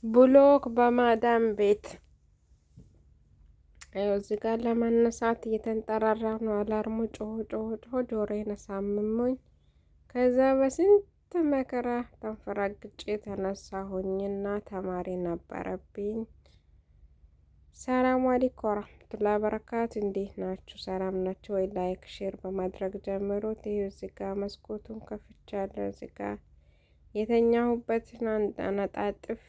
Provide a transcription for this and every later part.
ብሎክ በማዳም ቤት እዚህ ጋር ለመነሳት እየተንጠራራ ነው። አላርሙ ጮሆ ጮሆ ጮሆ ጆሮዬን አሳምሞኝ ከዛ በስንት መከራ ተንፈራግጬ ተነሳሁኝና ተማሪ ነበረብኝ። ሰላም አለይኩም ወራህመቱላሂ ወበረካቱ። እንዴት ናችሁ? ሰላም ናችሁ ወይ? ላይክ ሼር በማድረግ ጀምሩት። ይሄ እዚህ ጋር መስኮቱን ከፍቻለሁ። እዚህ ጋር የተኛሁበትን አነጣጥፌ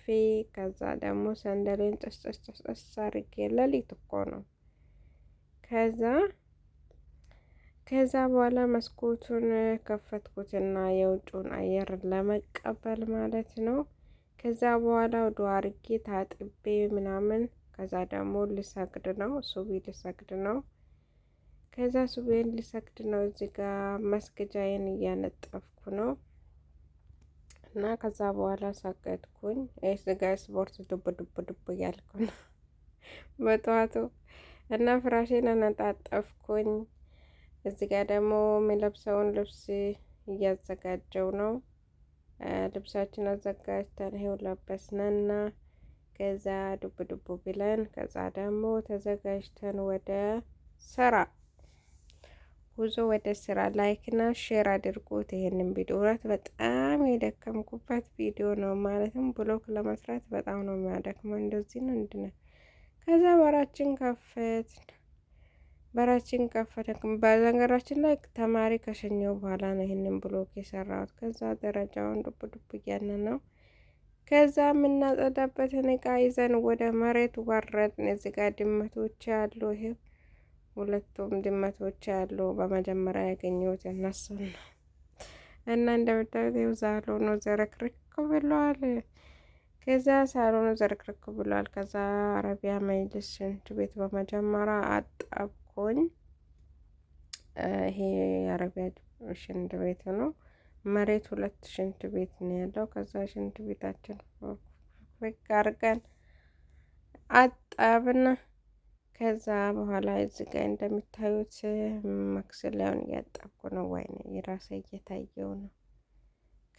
ከዛ ደግሞ ሰንደሌን ጥስጥስ አድርጌ ሌሊት እኮ ነው። ከዛ በኋላ መስኮቱን ከፈትኩትና የውጭውን አየር ለመቀበል ማለት ነው። ከዛ በኋላ ወደ አርጌ ታጥቤ ምናምን ከዛ ደግሞ ልሰግድ ነው፣ ሱቢ ልሰግድ ነው። ከዛ ሱቢን ልሰግድ ነው። እዚህ ጋር መስገጃዬን እያነጠፍኩ ነው። እና ከዛ በኋላ ሰገድኩኝ። እዚህ ጋር ስፖርት ዱብ ዱብ ዱብ እያልኩ ነው በጠዋቱ እና ፍራሼን አነጣጠፍኩኝ። እዚህ ጋር ደግሞ የሚለብሰውን ልብስ እያዘጋጀው ነው። ልብሳችን አዘጋጅተን ይሄው ለበስነና ከዛ ዱብ ዱብ ብለን ከዛ ደግሞ ተዘጋጅተን ወደ ስራ ጉዞ ወደ ስራ። ላይክ እና ሼር አድርጉት ይሄንን ቪዲዮ። እውነት በጣም የደከምኩበት ቪዲዮ ነው። ማለትም ብሎክ ለመስራት በጣም ነው የሚያደክመው። እንደዚህ ነው እንድነ ከዛ በራችን ከፈተ። በነገራችን ላይ ተማሪ ከሸኘው በኋላ ነው ይሄንን ብሎክ የሰራሁት። ከዛ ደረጃውን ዱብ ዱብ እያለ ነው። ከዛ የምናጸዳበትን እቃ ይዘን ወደ መሬት ወረድን። እዚህ ጋር ድመቶች አሉ። ይሄ ሁለቱም ድመቶች አሉ። በመጀመሪያ ያገኘሁት እነሱን ነው እና እንደምታዩት ይኸው ሳሎኑ ዘረክርክ ብሏል። ከዛ ሳሎኑ ዘረክርክ ብሏል። ከዛ አረቢያ መጅሊስ ሽንት ቤት በመጀመሪያ አጠብኩኝ። ይሄ የአረቢያ ሽንት ቤት ነው። መሬት ሁለት ሽንት ቤት ነው ያለው። ከዛ ሽንት ቤታችን ፍቅ አርገን አጠብን። ከዛ በኋላ እዚህ ጋር እንደምታዩት መክሰሊያውን እያጠብኩ ነው። ወይኔ የራሴ እየታየው ነው።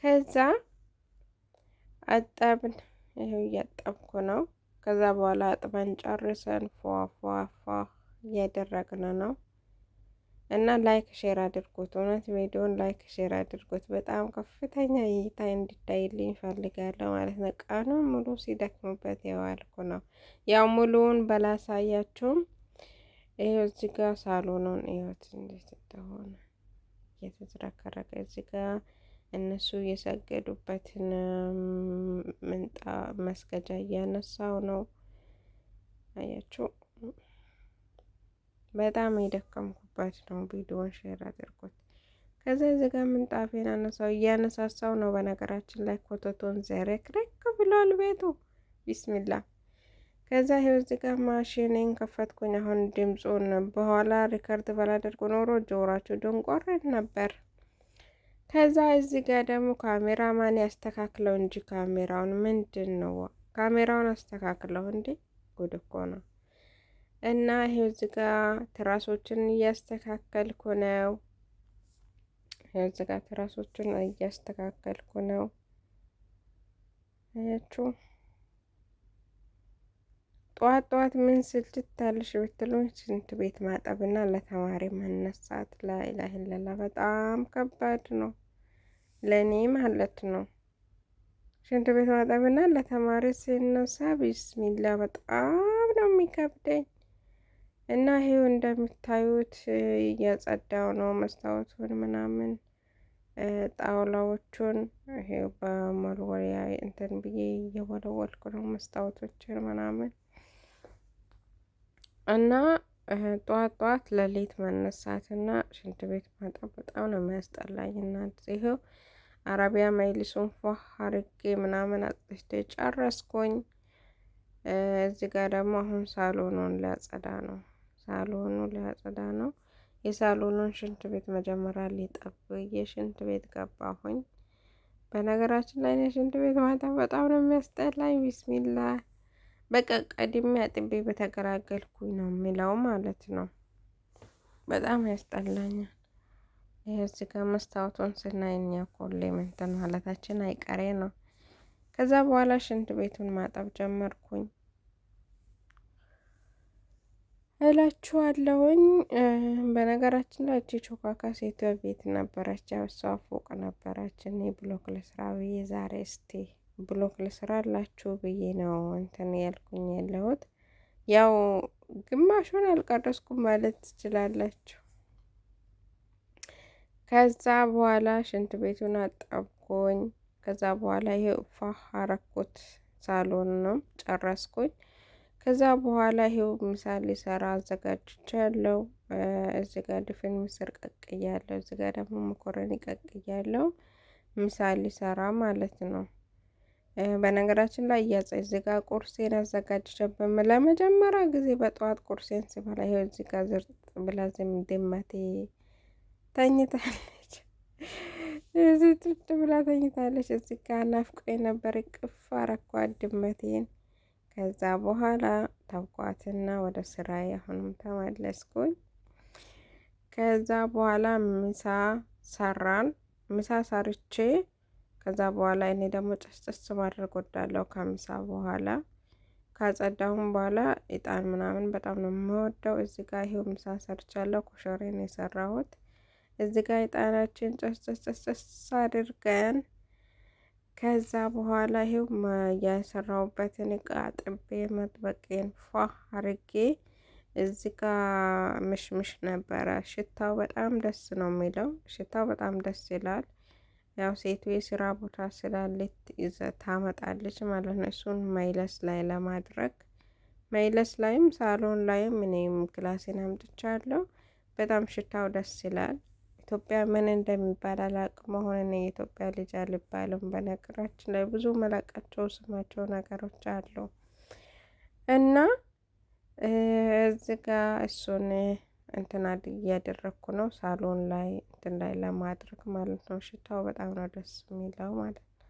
ከዛ አጠብን። ይሄው እያጠብኩ ነው። ከዛ በኋላ አጥበን ጨርሰን ፏፏፏ እያደረግን ነው። እና ላይክ ሼር አድርጉት። እውነት ቪዲዮን ላይክ ሼር አድርጉት። በጣም ከፍተኛ እይታ እንዲታይልኝ ፈልጋለሁ ማለት ነው። ቀኑን ሙሉ ሲደክምበት የዋልኩ ነው። ያው ሙሉውን በላሳያችሁም ይሄው እዚህ ጋር ሳሎኑን ይወት እንዴት እንደሆነ እየተዝረከረከ እዚህ ጋር እነሱ የሰገዱበትን ምንጣ መስገጃ እያነሳው ነው። አያችሁ በጣም የደከምኩበት ነው። ቪዲዮን ሼር አድርጉት። ከዛ እዚህ ጋር ምንጣፌን እያነሳሳው ነው። በነገራችን ላይ ኮተቶን ዘረክረክ ብሏል ቤቱ። ቢስሚላ። ከዛ ይሄው እዚህ ጋር ማሽኔን ከፈትኩኝ። አሁን ድምፁን በኋላ ሪከርድ ባላደርጉ ኖሮ ጆሯችሁ ደንቆር ነበር። ከዛ እዚህ ጋር ደግሞ ካሜራማን ያስተካክለው እንጂ ካሜራውን ምንድን ነው? ካሜራውን አስተካክለው እንዴ! ጉድ እኮ ነው። እና ይሄው እዚህ ጋር ትራሶችን እያስተካከልኩ ነው። ይሄው እዚህ ጋር ትራሶችን እያስተካከልኩ ነው። አያችሁ ጠዋት ጠዋት ምን ስልችት ታለሽ ብትሉኝ ሽንት ቤት ማጠብና ለተማሪ መነሳት ላኢላሀ ኢለላህ በጣም ከባድ ነው ለኔ ማለት ነው። ሽንት ቤት ማጠብና ለተማሪ ሲነሳ ቢስሚላ በጣም ነው የሚከብደኝ። እና ይሄው እንደምታዩት እያጸዳው ነው። መስታወቱን ምናምን ጣውላዎቹን ይሄው በመወልወያ እንትን ብዬ እየወለወልኩ ነው መስታወቶችን ምናምን። እና ጠዋት ጠዋት ለሌት መነሳት እና ሽንት ቤት ማጠብ በጣም ነው የሚያስጠላኝ። እና ይሄው አረቢያ መጅሊሱን ፏ አርጌ ምናምን አጥፍቼ ጨረስኩኝ። እዚህ ጋር ደግሞ አሁን ሳሎኑን ሊያጸዳ ነው። የሳሎኑን ሽንት ቤት መጀመሪያ ሊጠብ የሽንት ቤት ገባሁኝ። በነገራችን ላይ ሽንት ቤት ማጠብ በጣም ነው የሚያስጠላኝ። ቢስሚላ በቃ ቀድሜ አጥቤ በተገላገልኩኝ ነው የሚለው ማለት ነው። በጣም ያስጠላኛል። ይሄ እዚህ ጋር መስታወቱን ስናይ እኛ ሁሌም እንትን ማለታችን አይቀሬ ነው። ከዛ በኋላ ሽንት ቤቱን ማጠብ ጀመርኩኝ እላችኋለሁኝ። በነገራችን ላይ እቺ ቾካካ ሴቷ ቤት ነበረች፣ ያው እሷ ፎቅ ነበረች። እኔ ብሎክ ልስራ ብዬ ዛሬ እስቲ ብሎክ ልስራ አላችሁ ብዬ ነው እንትን ያልኩኝ ያለሁት። ያው ግማሹን አልቀረስኩም ማለት ትችላላችሁ። ከዛ በኋላ ሽንት ቤቱን አጠብኩኝ። ከዛ በኋላ ይሄ ፋ አረኩት፣ ሳሎን ነው ጨረስኩኝ። ከዛ በኋላ ይሄው ምሳሌ ሊሰራ አዘጋጅቻለሁ። እዚህ ጋር ድፍን ምስር ቀቅያለሁ፣ እዚህ ጋር ደግሞ መኮረኒ ቀቅያለሁ። ምሳሌ ሊሰራ ማለት ነው። በነገራችን ላይ እዚህ ጋር ቁርሴን አዘጋጅቼበት ለመጀመሪያ ጊዜ በጠዋት ቁርሴን ስበላ ይሄው እዚህ ጋር ዝርጥ ብላ ድመቴ ተኝታለች። እዚህ ጥድ ብላ ተኝታለች። እዚህ ጋር ናፍቆኝ ነበር፣ ቅፍ አረኳት ድመቴን። ከዛ በኋላ ተውኳትና ወደ ስራዬ አሁንም ተመለስኩኝ። ከዛ በኋላ ምሳ ሰራን። ምሳ ሰርቼ ከዛ በኋላ እኔ ደግሞ ጨስጨስ ማድረግ ወዳለሁ። ከምሳ በኋላ ካጸዳሁም በኋላ እጣን ምናምን በጣም ነው የምወደው። እዚህ ጋር ይሄው ምሳ ሰርቻለሁ። ኮሸሬን የሰራሁት እዚህ ጋር እጣናችን ጨስጨስ አድርገን ከዛ በኋላ ይሄው የሰራሁበትን እቃ ጥቤ መጥበቄን ፏ አርጌ እዚህ ጋር ምሽምሽ ነበረ። ሽታው በጣም ደስ ነው የሚለው፣ ሽታው በጣም ደስ ይላል። ያው ሴቱ የስራ ቦታ ስላለች ታመጣለች ማለት ነው። እሱን መይለስ ላይ ለማድረግ መይለስ ላይም ሳሎን ላይም እኔም ክላሴን አምጥቻለሁ። በጣም ሽታው ደስ ይላል። ኢትዮጵያ ምን እንደሚባል አላቅም። አሁን እኔ የኢትዮጵያ ልጅ አልባልም። በነገራችን ላይ ብዙ መላቃቸው ስማቸው ነገሮች አሉ እና እዚህ ጋር እሱን እንትን እያደረግኩ ነው፣ ሳሎን ላይ እንትን ላይ ለማድረግ ማለት ነው። ሽታው በጣም ነው ደስ የሚለው ማለት ነው።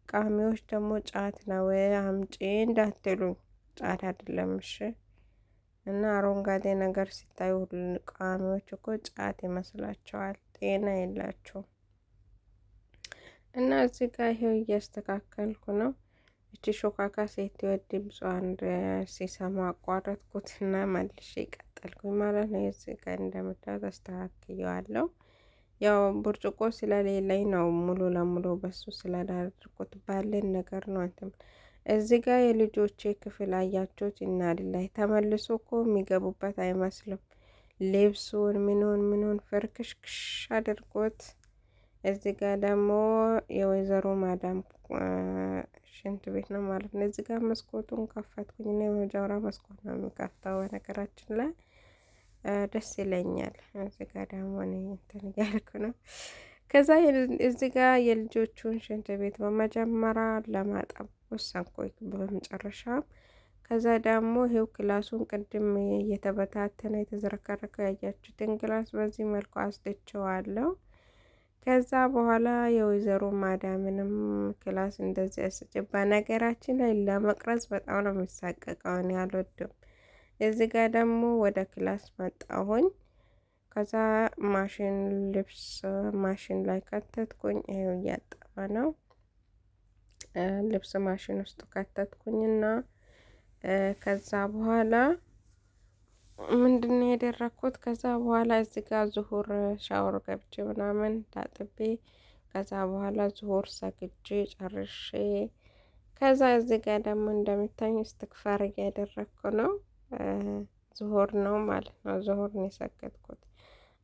ቃሚዎች ደግሞ ጫት ነው አምጪ እንዳትሉኝ፣ ጫት አይደለም እሺ። እና አረንጓዴ ነገር ሲታዩ ቃሚዎች እኮ ጫት ይመስላቸዋል፣ ጤና የላቸውም። እና እዚህ ጋር ይሄው እያስተካከልኩ ነው። እቺ ሾካካ ሴት ድምጿን ሲሰማ አቋረጥኩትና መልሼ ቀጠልኩኝ ማለት ነው። እዚህ ጋር እንደምታዩት አስተካክየዋለሁ። ያው ብርጭቆ ስለሌለኝ ነው ሙሉ ለሙሉ በሱ ስላዳርኩት ባለን ነገር ነው እንትን። እዚህ ጋር የልጆቼ ክፍል አያችሁት? እና ላይ ተመልሶ እኮ የሚገቡበት አይመስልም። ልብሱን ምኑን ፍርክሽክሽ አድርጎት። እዚህ ጋር ደግሞ የወይዘሮ ማዳም ሽንት ቤት ነው ማለት ነው። እዚህ ጋር መስኮቱን ከፈትኩኝ እና የመጀመሪያ መስኮት ነው የሚከፍተው በነገራችን ላይ ደስ ይለኛል። እዚህ ጋር ደግሞ እኔ እንትን እያልኩ ነው። ከዛ እዚህ ጋር የልጆቹን ሽንት ቤት በመጀመሪያ ለማጠብ ወሰንኩኝ በመጨረሻም። ከዛ ደግሞ ይሄው ክላሱን ቅድም እየተበታተነ የተዝረከረከ ያያችሁትን ክላስ በዚህ መልኩ አስደቸዋለሁ። ከዛ በኋላ የወይዘሮ ማዳምንም ክላስ እንደዚህ አስጭ። በነገራችን ላይ ለመቅረጽ በጣም ነው የሚሳቀቀው፣ እኔ አልወድም። እዚህ ጋር ደግሞ ወደ ክላስ መጣሁኝ። ከዛ ማሽን ልብስ ማሽን ላይ ከተትኩኝ። ይሄው እያጠበ ነው። ልብስ ማሽን ውስጥ ከተትኩኝና ከዛ በኋላ ምንድነው ያደረኩት? ከዛ በኋላ እዚህ ጋር ዙሁር ሻወር ገብቼ ምናምን ታጥቤ ከዛ በኋላ ዙሁር ሰግጄ ጨርሼ ከዛ እዚህ ጋር ደግሞ እንደምታኝ እስትክፋር እያደረኩ ነው። ዙሁር ነው ማለት ነው። ዙሁር ነው የሰገድኩት።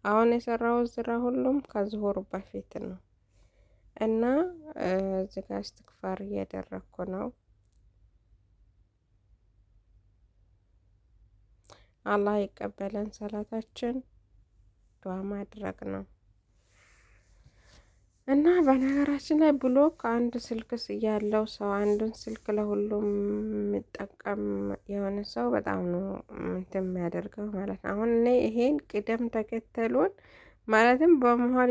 አሁን የሰራው ዝራ ሁሉም ከዙሁር በፊት ነው እና እዚህ ጋር እስትክፋር እያደረኩ ነው። አላህ ይቀበለን። ሰላታችን ዱዓ ማድረግ ነው እና በነገራችን ላይ ብሎክ አንድ ስልክስ ያለው ሰው አንዱን ስልክ ለሁሉም የሚጠቀም የሆነ ሰው በጣም ነው እንትን የሚያደርገው ማለት ነው። አሁን እኔ ይሄን ቅደም ተከተሉን ማለትም በመሀል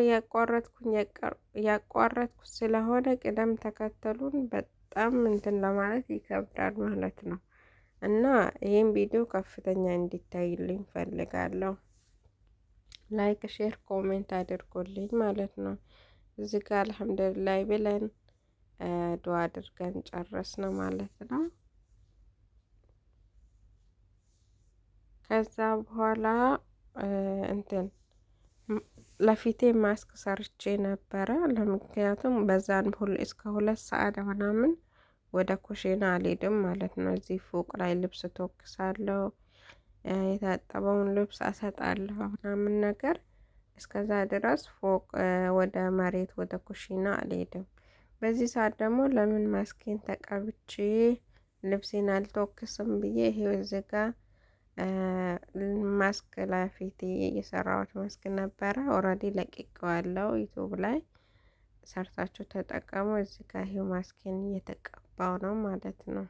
ያቋረጥኩ ስለሆነ ቅደም ተከተሉን በጣም እንትን ለማለት ይከብዳል ማለት ነው። እና ይህን ቪዲዮ ከፍተኛ እንዲታይልኝ ፈልጋለሁ። ላይክ፣ ሼር፣ ኮሜንት አድርጎልኝ ማለት ነው። እዚህ ጋር አልሐምዱሊላህ ብለን ዱዓ አድርገን ጨረስን ማለት ነው። ከዛ በኋላ እንትን ለፊቴ ማስክ ሰርቼ ነበረ። ለምክንያቱም በዛን እስከ 2 ሰዓት ምናምን ወደ ኩሽና አልሄድም ማለት ነው። እዚህ ፎቅ ላይ ልብስ ተወክሳለሁ፣ የታጠበውን ልብስ አሰጣለሁ ምናምን ነገር። እስከዛ ድረስ ፎቅ ወደ መሬት ወደ ኩሽና አልሄድም። በዚህ ሰዓት ደግሞ ለምን ማስኬን ተቀብቼ ልብሴን አልተወክስም ብዬ ይሄው እዚህ ጋ ማስክ ለፊቴ የሰራሁት ማስክ ነበረ። ኦልሬዲ ለቅቄዋለሁ ዩቱብ ላይ ሰርታችሁ ተጠቀሙ። እዚህ ጋር ይሄው ማስኬን እየተቀባው ነው ማለት ነው።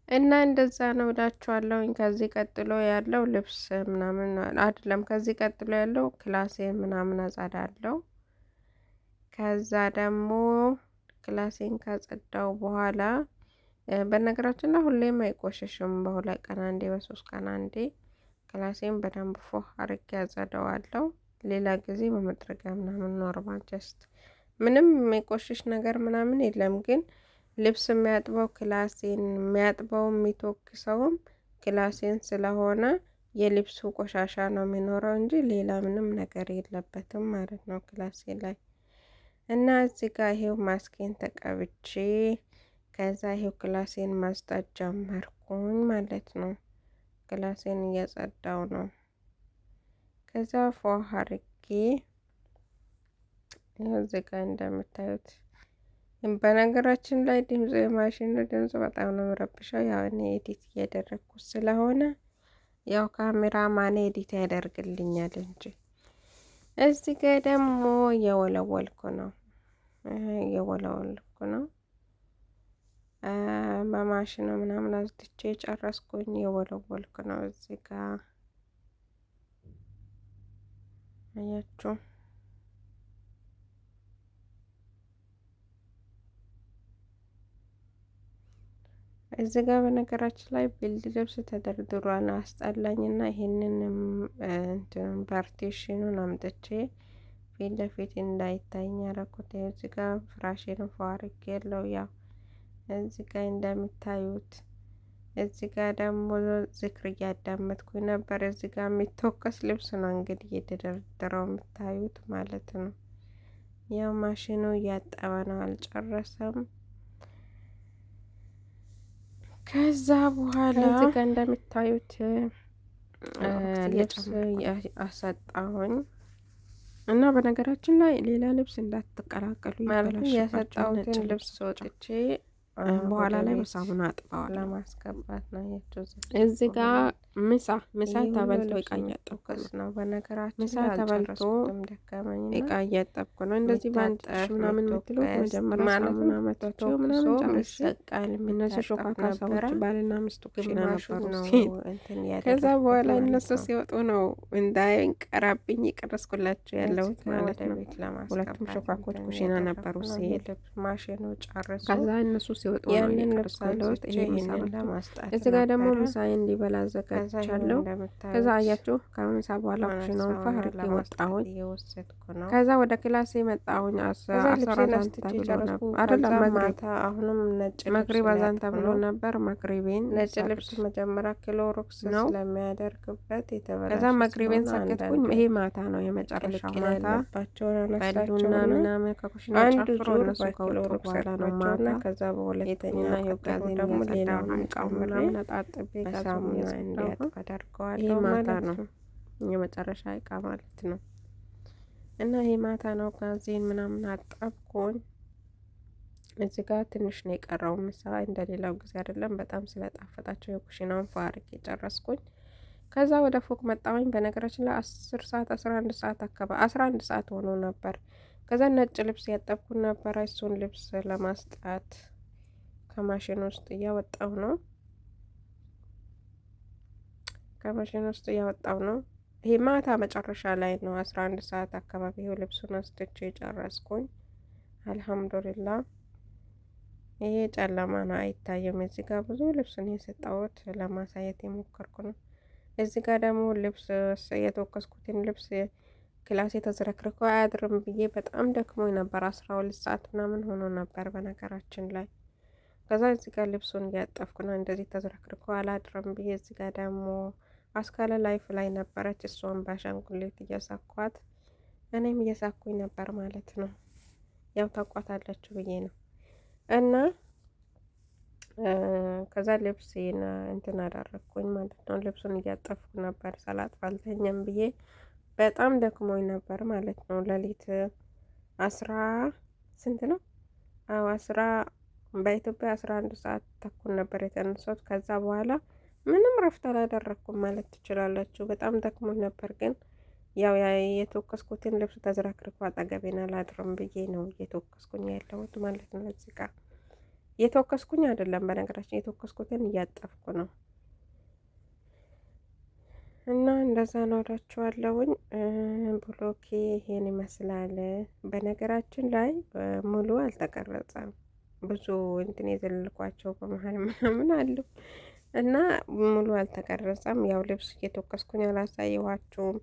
እና እንደዛ ነው እላችኋለሁኝ። ከዚህ ቀጥሎ ያለው ልብስ ምናምን አይደለም። ከዚህ ቀጥሎ ያለው ክላሴን ምናምን አጸዳለሁ። ከዛ ደግሞ ክላሴን ካጸዳው በኋላ በነገራችን ላይ ሁሌም አይቆሽሽም። በ2 ቀን አንዴ፣ በ3 ቀን አንዴ ክላሴን በደንብ ፎ አርጌ ያጸደዋለሁ። ሌላ ጊዜ በመጥረጊያ ምናምን ኖርማል ጀስት ምንም የሚቆሽሽ ነገር ምናምን የለም። ግን ልብስ የሚያጥበው ክላሴን የሚያጥበው የሚተኩሰውም ክላሴን ስለሆነ የልብሱ ቆሻሻ ነው የሚኖረው እንጂ ሌላ ምንም ነገር የለበትም ማለት ነው ክላሴ ላይ። እና እዚህ ጋር ይሄው ማስኬን ተቀብቼ ከዛ ይሄው ክላሴን ማጽዳት ጀመርኩኝ ማለት ነው። ክላሴን እያጸዳው ነው። ከዛ ፏ አርጌ እዚህ ጋር እንደምታዩት በነገራችን ላይ ድምጽ የማሽኑ ድምጽ በጣም ነው የሚረብሸው። ያው እኔ ኤዲት እያደረግኩት ስለሆነ ያው ካሜራ ማን ኤዲት ያደርግልኛል እንጂ። እዚህ ጋር ደግሞ እየወለወልኩ ነው በማሽኑ ምናምን አዝድቼ ጨረስኩኝ። የወለወልኩ ነው እዚህ ጋር አያችሁ። እዚህ ጋር በነገራችን ላይ ብልድ ልብስ ተደርድሯል። አስጠላኝና ይሄንን እንትን ፓርቲሽኑን አምጥቼ ፊት ለፊት እንዳይታኝ ያደረኩት። እዚህ ጋር ፍራሽን ፏርግ ያለው ያው እዚህ ጋር እንደምታዩት። እዚህ ጋር ደግሞ ዝክር እያዳመጥኩኝ ነበር። እዚህ ጋር የሚተኮስ ልብስ ነው እንግዲህ እየተደረደረው የምታዩት ማለት ነው። ያው ማሽኑ እያጠበ ነው፣ አልጨረሰም። ከዛ በኋላ እዚህ ጋር እንደምታዩት ልብስ አሰጣሁኝ እና በነገራችን ላይ ሌላ ልብስ እንዳትቀላቀሉ ማለት ያሰጣሁትን ልብስ ወጥቼ በኋላ ላይ በሳሙና አጥበዋል ለማስገባት ነው። እዚህ ጋር ምሳ ተበልቶ እቃ እያጠብኩ ነው። በነገራችን ምሳ ተበልቶ እቃ እያጠብኩ ነው። እንደዚህ ባንድ ምናምን የምትሉ መጀመሪያ ሳሙና መጥቶ ምናምን ጨርሰቃል። እነሱ ሾካካ ሰዎች ባልና ሚስቱ ኩሽና ነበሩ ነው። ከዛ በኋላ እነሱ ሲወጡ ነው እንዳይንቀራብኝ የቀረስኩላቸው ያለሁት ማለት ነው። ሁለቱም ሾካኮች ኩሽና ነበሩ ሲሄድ ማሽኑ ጨርሶ ከዛ እነሱ ሲወጡ ያንን ልብስ አለውት ይሄንን ለማስጣት እዚህ ጋር ደግሞ ምሳዬን ሊበላ አዘጋጅቻለሁ። ከዛ አያችሁ ከምሳ በኋላ ኩሽናውን ፈርቄ ወጣሁኝ። ከዛ ወደ ክላሴ መጣሁኝ። 14 ተብሎ አይደለም መግሪብ፣ አሁንም ነጭ መግሪብ አዛን ተብሎ ነበር። መግሪቤን ነጭ ልብስ መጀመሪያ ክሎሮክስ ነው ስለሚያደርግበት የተበላሸ። ከዛ መግሪቤን ሰገድኩኝ። ይሄ ማታ ነው የመጨረሻው ማታ በሉና ምናምን ከኩሽና ጨፍሮ እነሱ ከወጡ በኋላ ነው ማታ። ከዛ በሁለተኛ ጋዜ ደግሞ ሌላውን እቃው ምናምን አጣጥቤ በሳሙና እንዲያጥብ አደርገዋለሁ። ይሄ ማታ ነው የመጨረሻ እቃ ማለት ነው። እና ይሄ ማታ ነው። ጋዜን ምናምን አጠብኩኝ። እዚህ ጋር ትንሽ ነው የቀረው። ምሳ እንደሌላው ጊዜ አይደለም። በጣም ስለጣፈጣቸው የኩሽናውን ፋርክ የጨረስኩኝ። ከዛ ወደ ፎቅ መጣሁኝ። በነገራችን ላይ 10 ሰዓት 11 ሰዓት አካባቢ 11 ሰዓት ሆኖ ነበር። ከዛ ነጭ ልብስ ያጠብኩን ነበር። እሱን ልብስ ለማስጣት ከማሽን ውስጥ እያወጣው ነው። ይሄ ማታ መጨረሻ ላይ ነው። 11 ሰዓት አካባቢ ይሄው ልብሱን አስጥቼ ጨረስኩኝ። አልሐምዱሊላህ። ይሄ ጨለማ ነው አይታየም። እዚህ ጋር ብዙ ልብስ ነው የሰጣሁት ለማሳየት የሞከርኩ ነው። እዚህ ጋር ደግሞ ልብስ የተወከስኩትን ልብስ ክላሴ ተዝረክርኮ አያድርም ብዬ በጣም ደክሞኝ ነበር። 12 ሰዓት ምናምን ሆኖ ነበር በነገራችን ላይ። ከዛ እዚህ ጋር ልብሱን እያጠፍኩ ነው። እንደዚህ ተዝረክርኮ አላድርም ብዬ እዚህ ጋር ደግሞ አስካለ ላይፍ ላይ ነበረች። እሷን በአሻንጉሊት እያሳኳት እኔም እየሳኩኝ ነበር ማለት ነው። ያው ታቋታላችሁ ብዬ ነው እና ከዛ ልብሴን እንትን አደረግኩኝ ማለት ነው። ልብሱን እያጠፍኩ ነበር ሳላጥፍ አልተኛም ብዬ በጣም ደክሞኝ ነበር ማለት ነው። ሌሊት 10 ስንት ነው? አዎ 10 በኢትዮጵያ 11 ሰዓት ተኩል ነበር የተነሳሁት። ከዛ በኋላ ምንም ረፍት አላደረኩም ማለት ትችላላችሁ። በጣም ደክሞኝ ነበር ግን ያው የተወከስኩትን ልብስ ተዝረክርኮ አጠገቤን አላድርም ብዬ ነው እየተወከስኩኝ ያለሁት ማለት ነው። እዚህ ጋር እየተወከስኩኝ አይደለም በነገራችን የተወከስኩትን እያጠፍኩ ነው። እና እንደዛ ነው እላችኋለሁኝ። ብሎኬ ይሄን ይመስላል። በነገራችን ላይ ሙሉ አልተቀረጸም። ብዙ እንትን የዘለልኳቸው በመሀል ምናምን አሉ እና ሙሉ አልተቀረጸም። ያው ልብስ እየተወከስኩኝ አላሳየኋችሁም።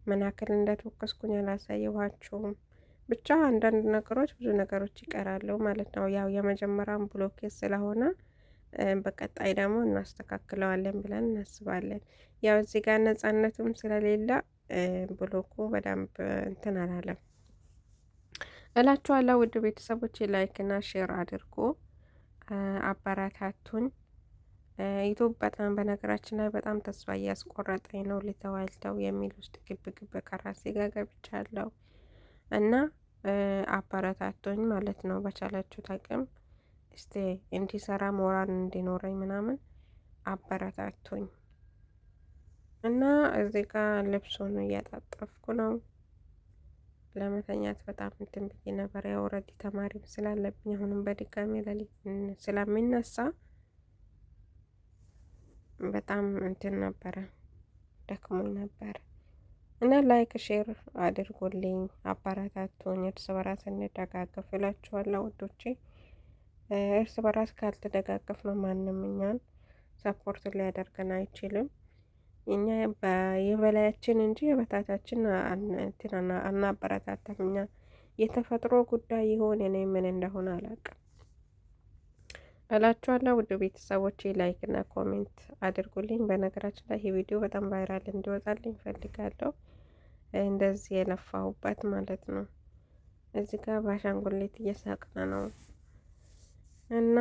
ምን ያክል እንደተወከስኩኝ አላሳየኋችሁም። ብቻ አንዳንድ ነገሮች ብዙ ነገሮች ይቀራሉ ማለት ነው። ያው የመጀመሪያውን ብሎኬት ስለሆነ በቀጣይ ደግሞ እናስተካክለዋለን ብለን እናስባለን። ያው እዚህ ጋር ነጻነቱም ስለሌለ ብሎኩ በደንብ እንትን አላለም እላችኋለሁ። ውድ ቤተሰቦች ላይክ እና ሼር አድርጎ አበረታቱኝ። ዩቱብ በጣም በነገራችን ላይ በጣም ተስፋ እያስቆረጠኝ ነው። ልተዋልተው የሚል ውስጥ ግብ ግብ ከራሴ ጋር ገብቻለሁ እና አበረታቱኝ ማለት ነው። በቻላችሁት አቅም እስቲ እንዲሰራ ሞራል እንዲኖረኝ ምናምን አበረታቱኝ። እና እዚህ ጋር ልብሱን እያጣጠፍኩ ነው። ለመተኛት በጣም እንትን ብዬ ነበር። ያው ኦልሬዲ ተማሪም ስላለብኝ አሁንም በድጋሚ ሌሊት ስለሚነሳ በጣም እንትን ነበረ ደክሞኝ ነበር። እና ላይክ ሼር አድርጉልኝ፣ አበረታቱኝ። እርስ በራስ እንደጋገፍ እላችኋለሁ ውዶቼ። እርስ በራስ ካልተደጋገፍ ነው ማንም እኛን ሰፖርት ሊያደርገን አይችልም። እኛ የበላያችን እንጂ የበታቻችን አናበረታታም። እኛ የተፈጥሮ ጉዳይ ይሆን እኔ ምን እንደሆነ አላውቅም እላችኋለሁ። ውድ ቤተሰቦቼ ላይክ እና ኮሜንት አድርጉልኝ። በነገራችን ላይ ይህ ቪዲዮ በጣም ቫይራል እንዲወጣልኝ ፈልጋለሁ። እንደዚህ የለፋሁበት ማለት ነው። እዚህ ጋር በአሻንጉሊት እየሳቅን ነው እና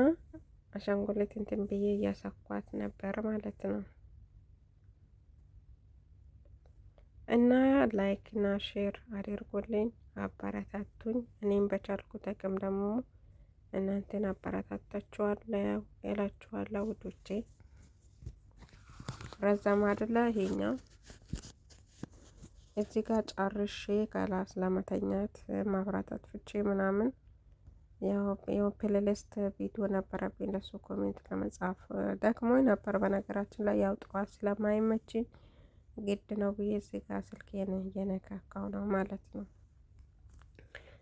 አሻንጉሊት እንትን ብዬ እያሳኳት ነበር ማለት ነው። እና ላይክ እና ሼር አድርጉልኝ፣ አበረታቱኝ። እኔም በቻልኩት አቅም ደግሞ እናንተን አበረታታችኋለሁ እላችኋለሁ ውዶቼ። ረዘም አይደለ ይሄኛው። እዚህ ጋር ጨርሼ ከላስ ለመተኛት ማብራት አጥፍቼ ምናምን ያው ፕሌሊስት ቪዲዮ ነበረብኝ ለሱ ኮሜንት ለመጻፍ ደክሞኝ ነበር። በነገራችን ላይ ያው ጠዋት ስለማይመችኝ ግድ ነው ብዬ እዚህ ጋር ስልኬን እየነካካው ነው ማለት ነው።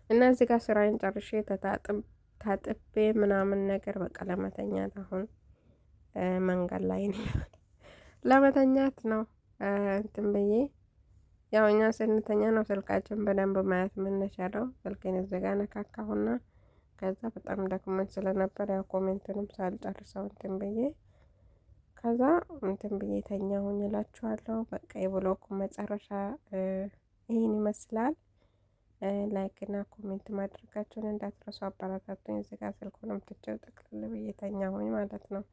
እና እዚህ ጋር ስራዬን ጨርሼ ታጥቤ ምናምን ነገር በቃ ለመተኛት አሁን መንገድ ላይ ነው ለመተኛት ነው እንትን ብዬ ያው እኛ ስንተኛ ነው ስልካችን በደንብ ማየት የምንችለው። ስልኬን እዚህ ጋር ነካካሁና ከዛ በጣም ደክሞኝ ስለነበር ያው ኮሜንትንም ሳልጨርሰው እንትን ብዬ ከዛ እንትን ብዬ ተኛሁኝ እላችኋለሁ። በቃ የብሎኩ መጨረሻ ይህን ይመስላል። ላይክ እና ኮሜንት ማድረጋችሁን እንዳትረሱ፣ አበረታቱኝ። እዚህ ጋር ስልኩንም ትቼው ጠቅልል ብዬ ተኛሁኝ ማለት ነው።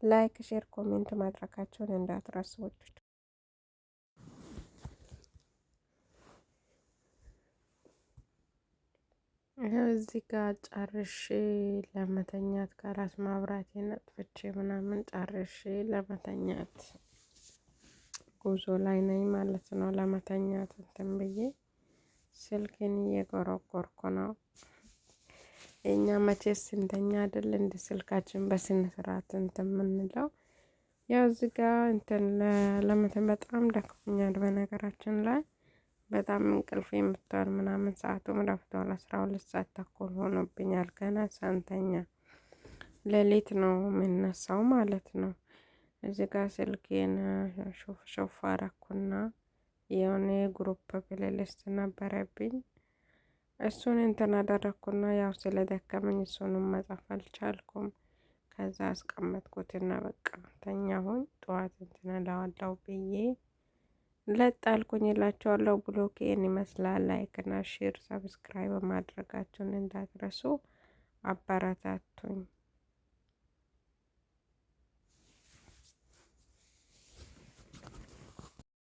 ላይክ ሼር ኮሜንት ማድረጋችሁን እንዳትረሱ። እዚህ ጋር ጨርሼ ለመተኛት ከራስ ማብራቴን አጥፍቼ ምናምን ጨርሼ ለመተኛት ጉዞ ላይ ነኝ ማለት ነው። ለመተኛት እንትን ብዬ ስልኬን እየጎረጎርኩ ነው። እኛ መቼስ ስንተኛ አይደል እንደ ስልካችን በስነ ስርዓት እንትን የምንለው። ያው እዚህ ጋር እንትን ለመተን በጣም ደክሞኛል በነገራችን ላይ በጣም እንቅልፍ የምትዋል ምናምን ሰዓቱም ረፍቷል። 12 ሰዓት ተኩል ሆኖብኛል ገና ሳንተኛ ሌሊት ነው የምነሳው ማለት ነው። እዚህ ጋር ስልኬን ሾፍ ሾፍ አረኩና የሆነ የግሩፕ ፕሌሊስት ነበረብኝ። እሱን እንትን አደረኩና ያው ስለደከመኝ እሱንም መጻፍ አልቻልኩም። ከዛ አስቀመጥኩትና በቃ ተኛሁኝ። ጠዋት እንትን እለዋለሁ ብዬ ለጣልኩኝ እላቸዋለሁ። ብሎግ ይሄን ይመስላል። ላይክ እና ሼር ሰብስክራይብ ማድረጋችሁን እንዳትረሱ። አበረታቱኝ።